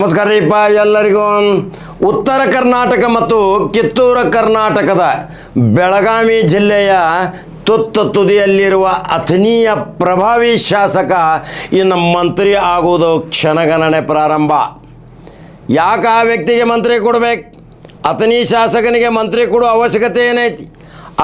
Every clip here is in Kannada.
ನಮಸ್ಕಾರ ರೀಪ ಎಲ್ಲರಿಗೂ. ಉತ್ತರ ಕರ್ನಾಟಕ ಮತ್ತು ಕಿತ್ತೂರು ಕರ್ನಾಟಕದ ಬೆಳಗಾವಿ ಜಿಲ್ಲೆಯ ತುದಿಯಲ್ಲಿರುವ ಅಥಣಿಯ ಪ್ರಭಾವಿ ಶಾಸಕ ಇನ್ನು ಮಂತ್ರಿ ಆಗುವುದು ಕ್ಷಣಗಣನೆ ಪ್ರಾರಂಭ. ಯಾಕೆ ಆ ವ್ಯಕ್ತಿಗೆ ಮಂತ್ರಿ ಕೊಡಬೇಕು? ಅಥಣಿ ಶಾಸಕನಿಗೆ ಮಂತ್ರಿ ಕೊಡೋ ಅವಶ್ಯಕತೆ ಏನೈತಿ?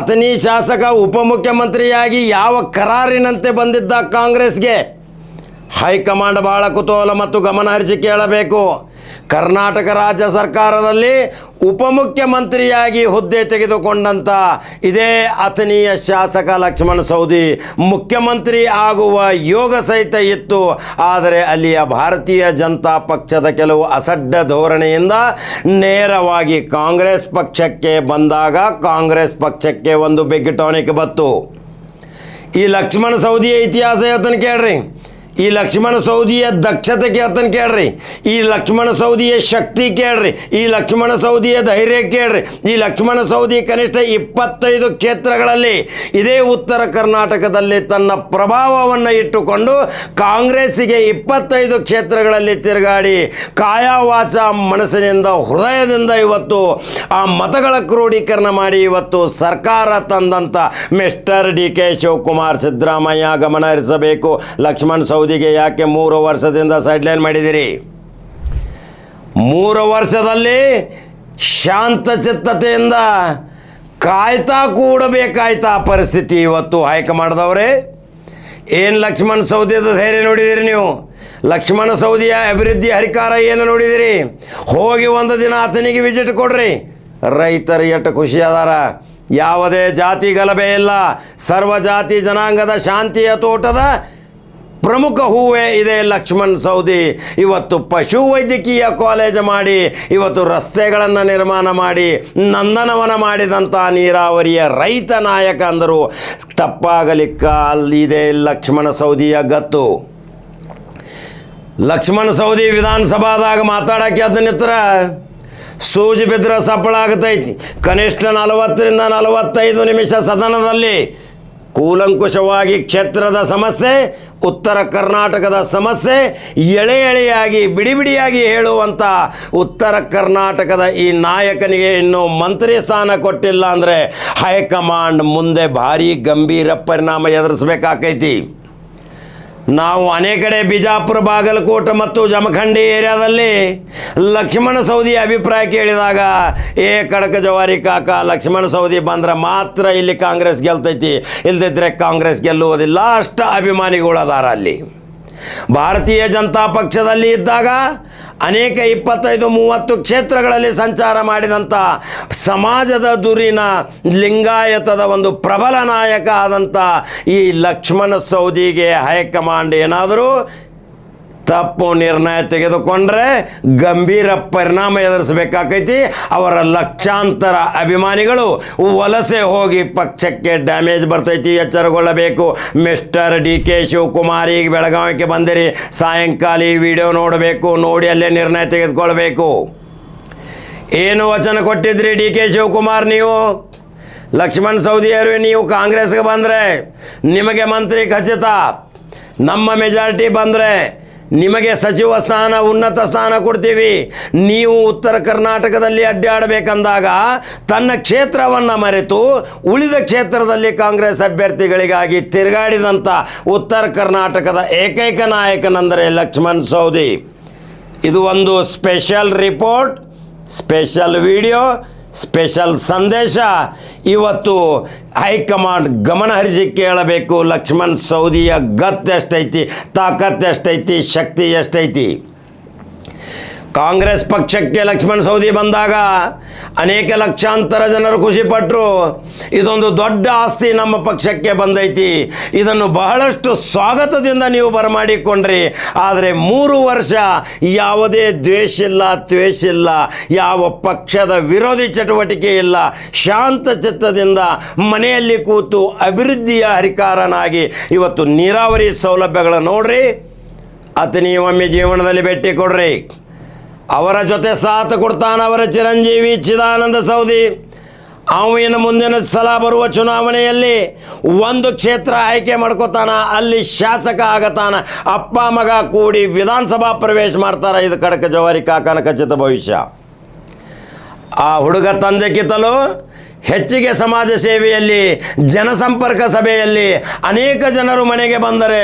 ಅಥಣಿ ಶಾಸಕ ಉಪಮುಖ್ಯಮಂತ್ರಿಯಾಗಿ ಯಾವ ಕರಾರಿನಂತೆ ಬಂದಿದ್ದ ಕಾಂಗ್ರೆಸ್ಗೆ ಹೈಕಮಾಂಡ್ ಭಾಳ ಕುತೂಹಲ ಮತ್ತು ಗಮನ ಹರಿಸಿ ಕೇಳಬೇಕು. ಕರ್ನಾಟಕ ರಾಜ್ಯ ಸರ್ಕಾರದಲ್ಲಿ ಉಪಮುಖ್ಯಮಂತ್ರಿಯಾಗಿ ಹುದ್ದೆ ತೆಗೆದುಕೊಂಡಂಥ ಇದೇ ಅಥಣಿಯ ಶಾಸಕ ಲಕ್ಷ್ಮಣ ಸವದಿ ಮುಖ್ಯಮಂತ್ರಿ ಆಗುವ ಯೋಗ ಸಹಿತ ಇತ್ತು. ಆದರೆ ಅಲ್ಲಿಯ ಭಾರತೀಯ ಜನತಾ ಪಕ್ಷದ ಕೆಲವು ಅಸಡ್ಡ ಧೋರಣೆಯಿಂದ ನೇರವಾಗಿ ಕಾಂಗ್ರೆಸ್ ಪಕ್ಷಕ್ಕೆ ಬಂದಾಗ ಕಾಂಗ್ರೆಸ್ ಪಕ್ಷಕ್ಕೆ ಒಂದು ಬಿಗ್ ಟಾನಿಕ್ ಬತ್ತು. ಈ ಲಕ್ಷ್ಮಣ ಸವದಿಯ ಇತಿಹಾಸ ಹೇಳ್ತಾನೆ ಕೇಳ್ರಿ. ಈ ಲಕ್ಷ್ಮಣ ಸವದಿಯ ದಕ್ಷತೆಗೆ ಆತನ ಕೇಳ್ರಿ. ಈ ಲಕ್ಷ್ಮಣ ಸವದಿಯ ಶಕ್ತಿ ಕೇಳ್ರಿ. ಈ ಲಕ್ಷ್ಮಣ ಸವದಿಯ ಧೈರ್ಯ ಕೇಳ್ರಿ. ಈ ಲಕ್ಷ್ಮಣ ಸವದಿ ಕನಿಷ್ಠ 25 ಕ್ಷೇತ್ರಗಳಲ್ಲಿ ಇದೇ ಉತ್ತರ ಕರ್ನಾಟಕದಲ್ಲಿ ತನ್ನ ಪ್ರಭಾವವನ್ನು ಇಟ್ಟುಕೊಂಡು ಕಾಂಗ್ರೆಸ್ಸಿಗೆ 25 ಕ್ಷೇತ್ರಗಳಲ್ಲಿ ತಿರುಗಾಡಿ ಕಾಯವಾಚ ಮನಸ್ಸಿನಿಂದ ಹೃದಯದಿಂದ ಇವತ್ತು ಆ ಮತಗಳ ಕ್ರೋಢೀಕರಣ ಮಾಡಿ ಇವತ್ತು ಸರ್ಕಾರ ತಂದಂಥ mister D K Shivakumar Siddaramaiah ಗಮನ ಹರಿಸಬೇಕು. ಲಕ್ಷ್ಮಣ ಸವದಿಗೆ ಯಾಕೆ 3 ವರ್ಷದಿಂದ ಸೈಡ್ಲೈನ್ ಮಾಡಿದಿರಿ? 3 ವರ್ಷದಲ್ಲಿ ಶಾಂತಚಿತ್ತತೆಯಿಂದ ಕಾಯ್ತಾ ಕೂಡಬೇಕಾಯ್ತಾ ಪರಿಸ್ಥಿತಿ ಇವತ್ತು ಹೈಕಮಾಂಡ್ದವ್ರೆ. ಏನು ಲಕ್ಷ್ಮಣ ಸವದಿದ ಧೈರ್ಯ ನೋಡಿದಿರಿ ನೀವು? ಲಕ್ಷ್ಮಣ ಸವದಿಯ ಅಭಿವೃದ್ಧಿ ಹರಿಕಾರ ಏನು ನೋಡಿದಿರಿ? ಹೋಗಿ ಒಂದು ದಿನ ಆತನಿಗೆ ವಿಸಿಟ್ ಕೊಡ್ರಿ. ರೈತರು ಎಷ್ಟು ಖುಷಿ ಅದಾರ. ಯಾವುದೇ ಜಾತಿ ಗಲಭೆ ಇಲ್ಲ. ಸರ್ವ ಜಾತಿ ಜನಾಂಗದ ಶಾಂತಿಯ ತೋಟದ ಪ್ರಮುಖ ಹೂವೇ ಇದೆ ಲಕ್ಷ್ಮಣ ಸವದಿ. ಇವತ್ತು ಪಶು ವೈದ್ಯಕೀಯ ಕಾಲೇಜು ಮಾಡಿ ಇವತ್ತು ರಸ್ತೆಗಳನ್ನು ನಿರ್ಮಾಣ ಮಾಡಿ ನಂದನವನ ಮಾಡಿದಂಥ ನೀರಾವರಿಯ ರೈತ ನಾಯಕ ಅಂದರು ತಪ್ಪಾಗಲಿಕ್ಕ ಅಲ್ಲಿದೆ ಲಕ್ಷ್ಮಣ ಸವದಿಯ ಗತ್ತು. ಲಕ್ಷ್ಮಣ ಸವದಿ ವಿಧಾನಸಭಾದಾಗ ಮಾತಾಡೋಕ್ಕೆ ಅದನ್ನಿತ್ರ ಸೂಜಿ ಬಿದ್ದರೆ ಸಪ್ಪಳ ಆಗತೈತಿ. ಕನಿಷ್ಠ 40ರಿಂದ 45 ನಿಮಿಷ ಸದನದಲ್ಲಿ ಕೂಲಂಕುಷವಾಗಿ ಕ್ಷೇತ್ರದ ಸಮಸ್ಯೆ, ಉತ್ತರ ಕರ್ನಾಟಕದ ಸಮಸ್ಯೆ ಎಳೆಯಾಗಿ ಬಿಡಿಯಾಗಿ ಹೇಳುವಂಥ ಉತ್ತರ ಕರ್ನಾಟಕದ ಈ ನಾಯಕನಿಗೆ ಇನ್ನೂ ಮಂತ್ರಿ ಸ್ಥಾನ ಕೊಟ್ಟಿಲ್ಲ ಅಂದರೆ ಹೈಕಮಾಂಡ್ ಮುಂದೆ ಭಾರಿ ಗಂಭೀರ ಪರಿಣಾಮ ಎದುರಿಸಬೇಕಾಕೈತಿ. ನಾವು ಅನೇಕ ಕಡೆ ಬಿಜಾಪುರ, ಬಾಗಲಕೋಟೆ ಮತ್ತು ಜಮಖಂಡಿ ಏರಿಯಾದಲ್ಲಿ ಲಕ್ಷ್ಮಣ ಸವದಿ ಅಭಿಪ್ರಾಯ ಕೇಳಿದಾಗ ಕಡಕ ಜವಾರಿ ಕಾಕ, ಲಕ್ಷ್ಮಣ ಸವದಿ ಬಂದ್ರೆ ಮಾತ್ರ ಇಲ್ಲಿ ಕಾಂಗ್ರೆಸ್ ಗೆಲ್ತೈತಿ, ಇಲ್ದಿದ್ರೆ ಕಾಂಗ್ರೆಸ್ ಗೆಲ್ಲುವುದಿಲ್ಲ, ಅಷ್ಟು ಅಭಿಮಾನಿಗಳು ಅದಾರ ಅಲ್ಲಿ. ಭಾರತೀಯ ಜನತಾ ಪಕ್ಷದಲ್ಲಿ ಇದ್ದಾಗ ಅನೇಕ 25-30 ಕ್ಷೇತ್ರಗಳಲ್ಲಿ ಸಂಚಾರ ಮಾಡಿದಂಥ ಸಮಾಜದ ದುರಿನ ಲಿಂಗಾಯತದ ಒಂದು ಪ್ರಬಲ ನಾಯಕ ಆದಂಥ ಈ ಲಕ್ಷ್ಮಣ ಸವದಿಗೆ ಹೈಕಮಾಂಡ್ ಏನಾದರೂ ತಪ್ಪು ನಿರ್ಣಯ ತೆಗೆದುಕೊಂಡ್ರೆ ಗಂಭೀರ ಪರಿಣಾಮ ಎದುರಿಸಬೇಕಾಕೈತಿ. ಅವರ ಲಕ್ಷಾಂತರ ಅಭಿಮಾನಿಗಳು ವಲಸೆ ಹೋಗಿ ಪಕ್ಷಕ್ಕೆ ಡ್ಯಾಮೇಜ್ ಬರ್ತೈತಿ, ಎಚ್ಚರಗೊಳ್ಳಬೇಕು. ಮಿಸ್ಟರ್ ಡಿ ಕೆ ಶಿವಕುಮಾರ್ ಈಗ ಬೆಳಗಾವಿಗೆ ಬಂದಿರಿ, ಸಾಯಂಕಾಲ ಈ ವಿಡಿಯೋ ನೋಡಬೇಕು, ನೋಡಿ ಅಲ್ಲೇ ನಿರ್ಣಯ ತೆಗೆದುಕೊಳ್ಬೇಕು. ಏನು ವಚನ ಕೊಟ್ಟಿದ್ರಿ ಡಿ ಕೆ ಶಿವಕುಮಾರ್ ನೀವು? ಲಕ್ಷ್ಮಣ ಸವದಿಯರು ನೀವು ಕಾಂಗ್ರೆಸ್ಗೆ ಬಂದರೆ ನಿಮಗೆ ಮಂತ್ರಿ ಖಚಿತ, ನಮ್ಮ ಮೆಜಾರಿಟಿ ಬಂದರೆ ನಿಮಗೆ ಸಚಿವ ಸ್ಥಾನ, ಉನ್ನತ ಸ್ಥಾನ ಕೊಡ್ತೀವಿ. ನೀವು ಉತ್ತರ ಕರ್ನಾಟಕದಲ್ಲಿ ಅಡ್ಡಾಡಬೇಕಂದಾಗ ತನ್ನ ಕ್ಷೇತ್ರವನ್ನು ಮರೆತು ಉಳಿದ ಕ್ಷೇತ್ರದಲ್ಲಿ ಕಾಂಗ್ರೆಸ್ ಅಭ್ಯರ್ಥಿಗಳಿಗಾಗಿ ತಿರುಗಾಡಿದಂಥ ಉತ್ತರ ಕರ್ನಾಟಕದ ಏಕೈಕ ನಾಯಕನೆಂದರೆ ಲಕ್ಷ್ಮಣ ಸವದಿ. ಇದು ಒಂದು special report, special video, special ಸಂದೇಶ. ಇವತ್ತು ಹೈಕಮಾಂಡ್ ಗಮನ ಹರಿಸಿ ಕೇಳಬೇಕು. ಲಕ್ಷ್ಮಣ ಸವದಿಯ ಗತ್ತು ಎಷ್ಟೈತಿ, ತಾಕತ್ತು ಎಷ್ಟೈತಿ, ಶಕ್ತಿ ಎಷ್ಟೈತಿ. ಕಾಂಗ್ರೆಸ್ ಪಕ್ಷಕ್ಕೆ ಲಕ್ಷ್ಮಣ ಸವದಿ ಬಂದಾಗ ಅನೇಕ ಲಕ್ಷಾಂತರ ಜನರು ಖುಷಿಪಟ್ಟರು. ಇದೊಂದು ದೊಡ್ಡ ಆಸ್ತಿ ನಮ್ಮ ಪಕ್ಷಕ್ಕೆ ಬಂದೈತಿ, ಇದನ್ನು ಬಹಳಷ್ಟು ಸ್ವಾಗತದಿಂದ ನೀವು ಬರಮಾಡಿಕೊಂಡ್ರಿ. ಆದರೆ 3 ವರ್ಷ ಯಾವುದೇ ದ್ವೇಷ ಇಲ್ಲ, ಯಾವ ಪಕ್ಷದ ವಿರೋಧಿ ಚಟುವಟಿಕೆ ಇಲ್ಲ, ಶಾಂತ ಚಿತ್ತದಿಂದ ಮನೆಯಲ್ಲಿ ಕೂತು ಅಭಿವೃದ್ಧಿಯ ಹರಿಕಾರನಾಗಿ ಇವತ್ತು ನೀರಾವರಿ ಸೌಲಭ್ಯಗಳ ನೋಡ್ರಿ. ಅಥಣಿ ಒಮ್ಮೆ ಜೀವನದಲ್ಲಿ ಭೇಟಿ ಕೊಡ್ರಿ. ಅವರ ಜೊತೆ ಸಾಥ್ ಕೊಡ್ತಾನೆ ಅವರ ಚಿರಂಜೀವಿ ಚಿದಾನಂದ ಸವದಿ. ಇನ್ನು ಮುಂದಿನ ಸಲ ಬರುವ ಚುನಾವಣೆಯಲ್ಲಿ ಒಂದು ಕ್ಷೇತ್ರ ಆಯ್ಕೆ ಮಾಡ್ಕೋತಾನ, ಅಲ್ಲಿ ಶಾಸಕ ಆಗತಾನ, ಅಪ್ಪ ಮಗ ಕೂಡಿ ವಿಧಾನಸಭಾ ಪ್ರವೇಶ ಮಾಡ್ತಾರೆ. ಇದು ಖಡಕ ಜವಾರಿ ಕಾಕನ ಖಚಿತ ಭವಿಷ್ಯ. ಆ ಹುಡುಗ ತಂದೆಕ್ಕಿಂತಲೂ ಹೆಚ್ಚಿಗೆ ಸಮಾಜ ಸೇವೆಯಲ್ಲಿ, ಜನಸಂಪರ್ಕ ಸಭೆಯಲ್ಲಿ ಅನೇಕ ಜನರು ಮನೆಗೆ ಬಂದರೆ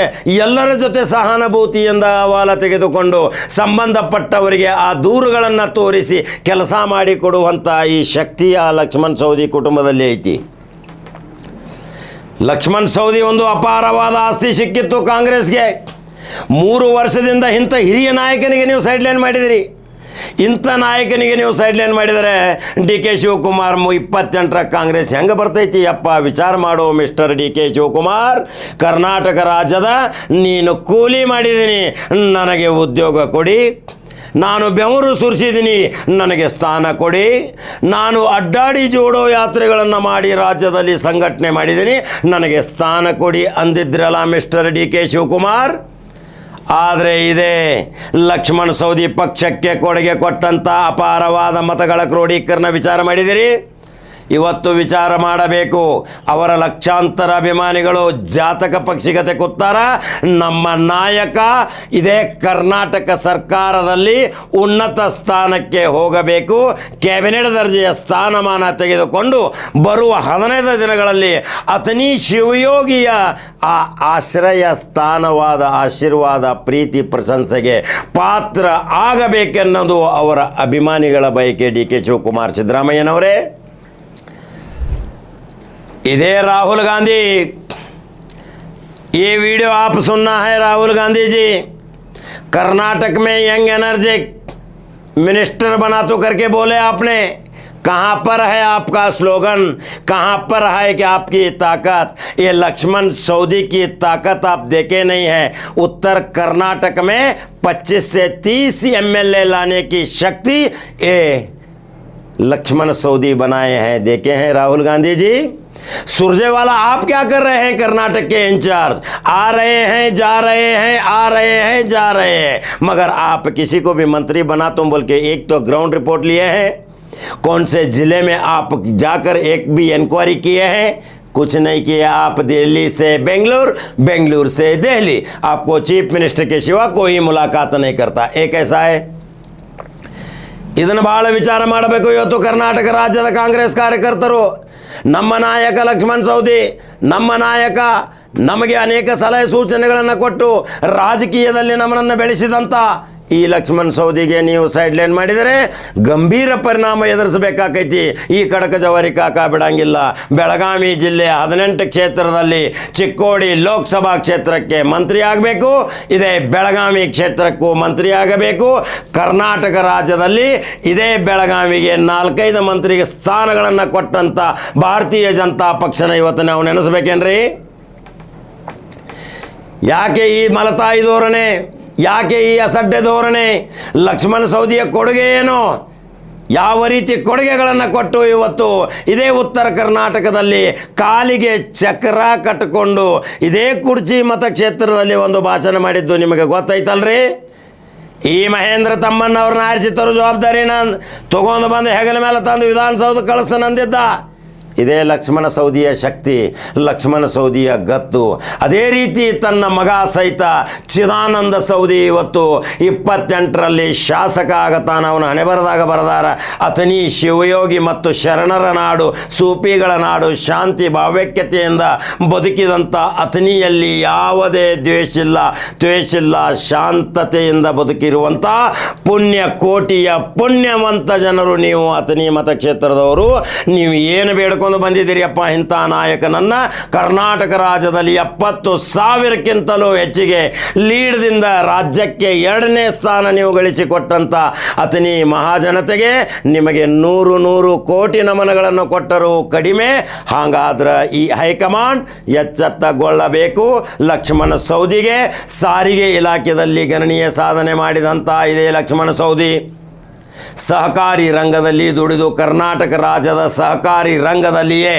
ಎಲ್ಲರ ಜೊತೆ ಸಹಾನುಭೂತಿಯಿಂದ ಅಹವಾಲು ತೆಗೆದುಕೊಂಡು ಸಂಬಂಧಪಟ್ಟವರಿಗೆ ಆ ದೂರುಗಳನ್ನು ತೋರಿಸಿ ಕೆಲಸ ಮಾಡಿಕೊಡುವಂಥ ಈ ಶಕ್ತಿ ಆ ಲಕ್ಷ್ಮಣ್ ಸವದಿ ಕುಟುಂಬದಲ್ಲಿ ಐತಿ. ಲಕ್ಷ್ಮಣ್ ಸವದಿ ಒಂದು ಅಪಾರವಾದ ಆಸ್ತಿ ಸಿಕ್ಕಿತ್ತು ಕಾಂಗ್ರೆಸ್ಗೆ. 3 ವರ್ಷದಿಂದ ಇಂಥ ಹಿರಿಯ ನಾಯಕನಿಗೆ ನೀವು ಸೈಡ್ಲೈನ್ ಮಾಡಿದಿರಿ. ಇಂಥ ನಾಯಕನಿಗೆ ನೀವು ಸೈಡ್ಲೈನ್ ಮಾಡಿದರೆ ಡಿ ಕೆ ಶಿವಕುಮಾರ್ 28ರ ಕಾಂಗ್ರೆಸ್ ಹೆಂಗೆ ಬರ್ತೈತಿ ಅಪ್ಪ? ವಿಚಾರ ಮಾಡು mister D K Shivakumar. Karnataka ರಾಜ್ಯದ ನೀನು ಕೂಲಿ ಮಾಡಿದ್ದೀನಿ, ನನಗೆ ಉದ್ಯೋಗ ಕೊಡಿ. ನಾನು ಬೆವರು ಸುರಿಸಿದ್ದೀನಿ, ನನಗೆ ಸ್ಥಾನ ಕೊಡಿ. ನಾನು ಅಡ್ಡಾಡಿ ಜೋಡೋ ಯಾತ್ರೆಗಳನ್ನು ಮಾಡಿ ರಾಜ್ಯದಲ್ಲಿ ಸಂಘಟನೆ ಮಾಡಿದ್ದೀನಿ, ನನಗೆ ಸ್ಥಾನ ಕೊಡಿ ಅಂದಿದ್ರಲ್ಲ ಮಿಸ್ಟರ್ ಡಿ ಕೆ ಶಿವಕುಮಾರ್. ಆದರೆ ಇದೇ ಲಕ್ಷ್ಮಣ್ ಸವದಿ ಪಕ್ಷಕ್ಕೆ ಕೊಡುಗೆ ಕೊಟ್ಟಂಥ ಅಪಾರವಾದ ಮತಗಳ ಕ್ರೋಢೀಕರಣ ವಿಚಾರ ಮಾಡಿದಿರಿ. ಇವತ್ತು ವಿಚಾರ ಮಾಡಬೇಕು. ಅವರ ಲಕ್ಷಾಂತರ ಅಭಿಮಾನಿಗಳು ಜಾತಕ ಪಕ್ಷಿಗತೆ ಕೂತಾರ. ನಮ್ಮ ನಾಯಕ ಇದೇ ಕರ್ನಾಟಕ ಸರ್ಕಾರದಲ್ಲಿ ಉನ್ನತ ಸ್ಥಾನಕ್ಕೆ ಹೋಗಬೇಕು, ಕ್ಯಾಬಿನೆಟ್ ದರ್ಜೆಯ ಸ್ಥಾನಮಾನ ತೆಗೆದುಕೊಂಡು ಬರುವ 15 ದಿನಗಳಲ್ಲಿ ಅತನಿ ಶಿವಯೋಗಿಯ ಆ ಆಶ್ರಯ ಸ್ಥಾನವಾದ ಆಶೀರ್ವಾದ, ಪ್ರೀತಿ, ಪ್ರಶಂಸೆಗೆ ಪಾತ್ರ ಆಗಬೇಕೆನ್ನೋದು ಅವರ ಅಭಿಮಾನಿಗಳ ಬಯಕೆ. ಡಿ ಕೆ ಶಿವಕುಮಾರ್ ಸಿದ್ದರಾಮಯ್ಯನವರೇ, इधे राहुल गांधी, ये वीडियो आप सुनना है राहुल गांधी जी। कर्नाटक में यंग एनर्जिक मिनिस्टर बना तो करके बोले आपने, कहाँ पर है आपका स्लोगन? कहाँ पर है कि आपकी ताकत? ये लक्ष्मण सवदी की ताकत आप देखे नहीं है। उत्तर कर्नाटक में 25 से 30 MLA लाने की शक्ति ये लक्ष्मण सवदी बनाए हैं, देखे हैं राहुल गांधी जी। सुरजेवाला आप क्या कर रहे हैं? कर्नाटक के इंचार्ज आ रहे हैं, जा रहे हैं, आ रहे हैं, जा रहे हैं, मगर आप किसी को भी मंत्री बना तुम बोल के एक तो ग्राउंड रिपोर्ट लिए हैं? कौन से ज़िले में आप जाकर एक भी इंक्वायरी किए हैं? कुछ नहीं किया। आप दिल्ली से बेंगलुरु, बेंगलुरु से दिल्ली, आपको चीफ मिनिस्टर के सिवा कोई मुलाकात नहीं करता। एक ऐसा है, ಇದನ್ನು ಭಾಳ ವಿಚಾರ ಮಾಡಬೇಕು. ಇವತ್ತು ಕರ್ನಾಟಕ ರಾಜ್ಯದ ಕಾಂಗ್ರೆಸ್ ಕಾರ್ಯಕರ್ತರು, ನಮ್ಮ ನಾಯಕ ಲಕ್ಷ್ಮಣ್ ಸವದಿ, ನಮ್ಮ ನಾಯಕ ನಮಗೆ ಅನೇಕ ಸಲಹೆ ಸೂಚನೆಗಳನ್ನು ಕೊಟ್ಟು ರಾಜಕೀಯದಲ್ಲಿ ನಮ್ಮನ್ನು ಬೆಳೆಸಿದಂಥ ಈ ಲಕ್ಷ್ಮಣ್ ಸವದಿಗೆ ನೀವು ಸೈಡ್ಲೈನ್ ಮಾಡಿದರೆ ಗಂಭೀರ ಪರಿಣಾಮ ಎದುರಿಸಬೇಕಾಕೈತಿ. ಈ ಖಡಕ ಜವಾರಿ ಕಾಕ ಬಿಡಂಗಿಲ್ಲ. ಬೆಳಗಾವಿ ಜಿಲ್ಲೆಯ 18 ಕ್ಷೇತ್ರದಲ್ಲಿ ಚಿಕ್ಕೋಡಿ ಲೋಕಸಭಾ ಕ್ಷೇತ್ರಕ್ಕೆ ಮಂತ್ರಿ ಆಗಬೇಕು, ಇದೇ ಬೆಳಗಾವಿ ಕ್ಷೇತ್ರಕ್ಕೂ ಮಂತ್ರಿ ಆಗಬೇಕು. ಕರ್ನಾಟಕ ರಾಜ್ಯದಲ್ಲಿ ಇದೇ ಬೆಳಗಾವಿಗೆ 4-5 ಮಂತ್ರಿಗೆ ಸ್ಥಾನಗಳನ್ನು ಕೊಟ್ಟಂಥ ಭಾರತೀಯ ಜನತಾ ಪಕ್ಷನ ಇವತ್ತು ನಾವು ನೆನೆಸಬೇಕೇನ್ರಿ? ಯಾಕೆ ಈ ಮಲತಾಯಿ ಧೋರಣೆ? ಯಾಕೆ ಈ ಅಸಡ್ಡೆ ಧೋರಣೆ? ಲಕ್ಷ್ಮಣ್ ಸವದಿಯ ಕೊಡುಗೆ ಏನು? ಯಾವ ರೀತಿ ಕೊಡುಗೆಗಳನ್ನು ಕೊಟ್ಟು ಇವತ್ತು ಇದೇ ಉತ್ತರ ಕರ್ನಾಟಕದಲ್ಲಿ ಕಾಲಿಗೆ ಚಕ್ರ ಕಟ್ಟಿಕೊಂಡು ಇದೇ ಕುರ್ಚಿ ಮತಕ್ಷೇತ್ರದಲ್ಲಿ ಒಂದು ಭಾಷಣ ಮಾಡಿದ್ದು ನಿಮಗೆ ಗೊತ್ತೈತಲ್ರಿ? ಈ ಮಹೇಂದ್ರ ತಮ್ಮಣ್ಣವ್ರನ್ನ ಆರಿಸಿ ತರೋ ಜವಾಬ್ದಾರಿನ ತೊಗೊಂಡು ಬಂದು ಹೆಗಲ ಮೇಲೆ ತಂದು ವಿಧಾನಸೌಧ ಕಳಿಸ್ತಾನಂದಿದ್ದ. ಇದೇ ಲಕ್ಷ್ಮಣ ಸವದಿಯ ಶಕ್ತಿ, ಲಕ್ಷ್ಮಣ ಸವದಿಯ ಗತ್ತು. ಅದೇ ರೀತಿ ತನ್ನ ಮಗ ಸಹಿತ ಚಿದಾನಂದ ಸವದಿ ಇವತ್ತು 28ರಲ್ಲಿ ಶಾಸಕ ಆಗತಾನ. ಅವನ ಹಣೆ ಬರದಾಗ ಬರದಾರ ಅತನಿ ಶಿವಯೋಗಿ ಮತ್ತು ಶರಣರ ನಾಡು, ಸೂಪಿಗಳ ನಾಡು, ಶಾಂತಿ ಭಾವೈಕ್ಯತೆಯಿಂದ ಬದುಕಿದಂಥ ಅತನಿಯಲ್ಲಿ ಯಾವುದೇ ದ್ವೇಷಿಲ್ಲ, ಶಾಂತತೆಯಿಂದ ಬದುಕಿರುವಂಥ ಪುಣ್ಯ ಕೋಟಿಯ ಪುಣ್ಯವಂತ ಜನರು ನೀವು ಅತನಿ ಮತಕ್ಷೇತ್ರದವರು. ನೀವು ಏನು ಬೇಡ್ಕೊಂಡು ಬಂದಿದ್ದೀರಿಯಪ್ಪ ಇಂಥ ನಾಯಕನನ್ನು? ಕರ್ನಾಟಕ ರಾಜ್ಯದಲ್ಲಿ 70,000ಕ್ಕಿಂತಲೂ ಹೆಚ್ಚಿಗೆ ಲೀಡ್ದಿಂದ ರಾಜ್ಯಕ್ಕೆ 2ನೇ ಸ್ಥಾನ ನೀವು ಗಳಿಸಿಕೊಟ್ಟಂಥ ಅತನಿ ಮಹಾಜನತೆಗೆ ನಿಮಗೆ 100 ಕೋಟಿ ನಮನಗಳನ್ನು ಕೊಟ್ಟರು ಕಡಿಮೆ. ಹಾಗಾದ್ರೆ ಈ ಹೈಕಮಾಂಡ್ ಎಚ್ಚೆತ್ತುಕೊಳ್ಳಬೇಕು. ಲಕ್ಷ್ಮಣ ಸವದಿಗೆ ಸಾರಿಗೆ ಇಲಾಖೆಯಲ್ಲಿ ಗಣನೀಯ ಸಾಧನೆ ಮಾಡಿದಂಥ ಇದೇ ಲಕ್ಷ್ಮಣ ಸವದಿ ಸಹಕಾರಿ ರಂಗದಲ್ಲಿ ದುಡಿದು ಕರ್ನಾಟಕ ರಾಜ್ಯದ ಸಹಕಾರಿ ರಂಗದಲ್ಲಿಯೇ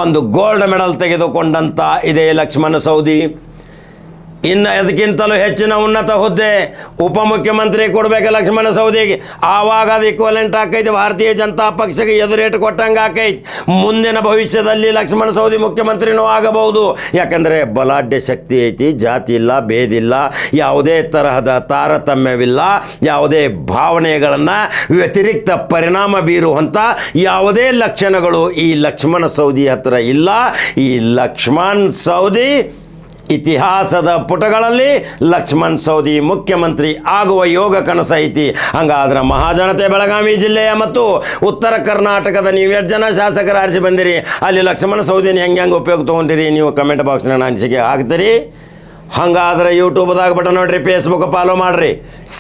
ಒಂದು ಗೋಲ್ಡ್ ಮೆಡಲ್ ತೆಗೆದುಕೊಂಡಂಥ ಇದೇ ಲಕ್ಷ್ಮಣ ಸವದಿ. ಇನ್ನು ಅದಕ್ಕಿಂತಲೂ ಹೆಚ್ಚಿನ ಉನ್ನತ ಹುದ್ದೆ ಉಪಮುಖ್ಯಮಂತ್ರಿ ಕೊಡಬೇಕು ಲಕ್ಷ್ಮಣ ಸವದಿಗೆ. ಆವಾಗ ಅದು ಇಕ್ವಲೆಂಟ್ ಆಕೈತಿ, ಭಾರತೀಯ ಜನತಾ ಪಕ್ಷಕ್ಕೆ ಎದುರೇಟು ಕೊಟ್ಟಂಗೆ ಆಕೈತಿ. ಮುಂದಿನ ಭವಿಷ್ಯದಲ್ಲಿ ಲಕ್ಷ್ಮಣ ಸವದಿ ಮುಖ್ಯಮಂತ್ರಿನೂ ಆಗಬಹುದು. ಯಾಕಂದರೆ ಬಲಾಢ್ಯ ಶಕ್ತಿ ಐತಿ, ಜಾತಿ ಇಲ್ಲ, ಭೇದಿಲ್ಲ, ಯಾವುದೇ ತರಹದ ತಾರತಮ್ಯವಿಲ್ಲ, ಯಾವುದೇ ಭಾವನೆಗಳನ್ನು ವ್ಯತಿರಿಕ್ತ ಪರಿಣಾಮ ಬೀರುವಂಥ ಯಾವುದೇ ಲಕ್ಷಣಗಳು ಈ ಲಕ್ಷ್ಮಣ ಸವದಿ ಹತ್ರ ಇಲ್ಲ. ಈ ಲಕ್ಷ್ಮಣ್ ಸವದಿ ಇತಿಹಾಸದ ಪುಟಗಳಲ್ಲಿ ಲಕ್ಷ್ಮಣ್ ಸವದಿ ಮುಖ್ಯಮಂತ್ರಿ ಆಗುವ ಯೋಗ ಕನಸೈತಿ. ಹಂಗಾದ್ರೆ ಮಹಾಜನತೆ ಬೆಳಗಾವಿ ಜಿಲ್ಲೆಯ ಮತ್ತು ಉತ್ತರ ಕರ್ನಾಟಕದ ನೀವು ಎಷ್ಟು ಜನ ಶಾಸಕರು ಆರಿಸಿ ಬಂದಿರಿ, ಅಲ್ಲಿ ಲಕ್ಷ್ಮಣ ಸವದಿನ ಹೆಂಗೆ ಉಪಯೋಗ ತೊಗೊಂಡಿರಿ, ನೀವು ಕಮೆಂಟ್ ಬಾಕ್ಸ್ನ ಅನಿಸಿಕೆ ಹಾಕ್ತೀರಿ. ಹಾಗಾದ್ರೆ ಯೂಟ್ಯೂಬ್ದಾಗ ಬಟನ್ ನೋಡ್ರಿ, ಫೇಸ್ಬುಕ್ ಫಾಲೋ ಮಾಡಿರಿ.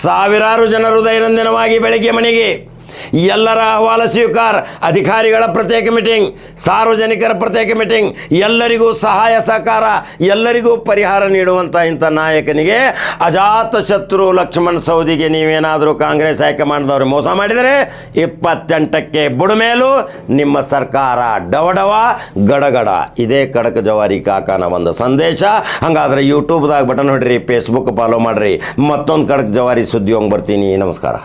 ಸಾವಿರಾರು ಜನರು ದೈನಂದಿನವಾಗಿ ಬೆಳಗ್ಗೆ ಮನೆಗೆ ಎಲ್ಲರ ಅಹವಾಲ ಸ್ವೀಕಾರ, ಅಧಿಕಾರಿಗಳ ಪ್ರತ್ಯೇಕ ಮೀಟಿಂಗ್, ಸಾರ್ವಜನಿಕರ ಪ್ರತ್ಯೇಕ ಮೀಟಿಂಗ್, ಎಲ್ಲರಿಗೂ ಸಹಾಯ ಸಹಕಾರ, ಎಲ್ಲರಿಗೂ ಪರಿಹಾರ ನೀಡುವಂಥ ಇಂಥ ನಾಯಕನಿಗೆ ಅಜಾತ ಶತ್ರು ಲಕ್ಷ್ಮಣ್ ಸವದಿಗೆ ನೀವೇನಾದರೂ ಕಾಂಗ್ರೆಸ್ ಹೈಕಮಾಂಡ್ದವ್ರು ಮೋಸ ಮಾಡಿದರೆ 28ಕ್ಕೆ ಬುಡಮೇಲು ನಿಮ್ಮ ಸರ್ಕಾರ ಡವಡವ ಗಡಗಡ. ಇದೇ ಖಡಕ್ ಜವಾರಿ ಕಾಕನ ಒಂದು ಸಂದೇಶ. ಹಾಗಾದ್ರೆ ಯೂಟ್ಯೂಬ್ದಾಗ ಬಟನ್ ಹೊಡ್ರಿ, ಫೇಸ್ಬುಕ್ ಫಾಲೋ ಮಾಡಿರಿ. ಮತ್ತೊಂದು ಖಡಕ್ ಜವಾರಿ ಸುದ್ದಿ ಹೋಗಿ ಬರ್ತೀನಿ. ನಮಸ್ಕಾರ.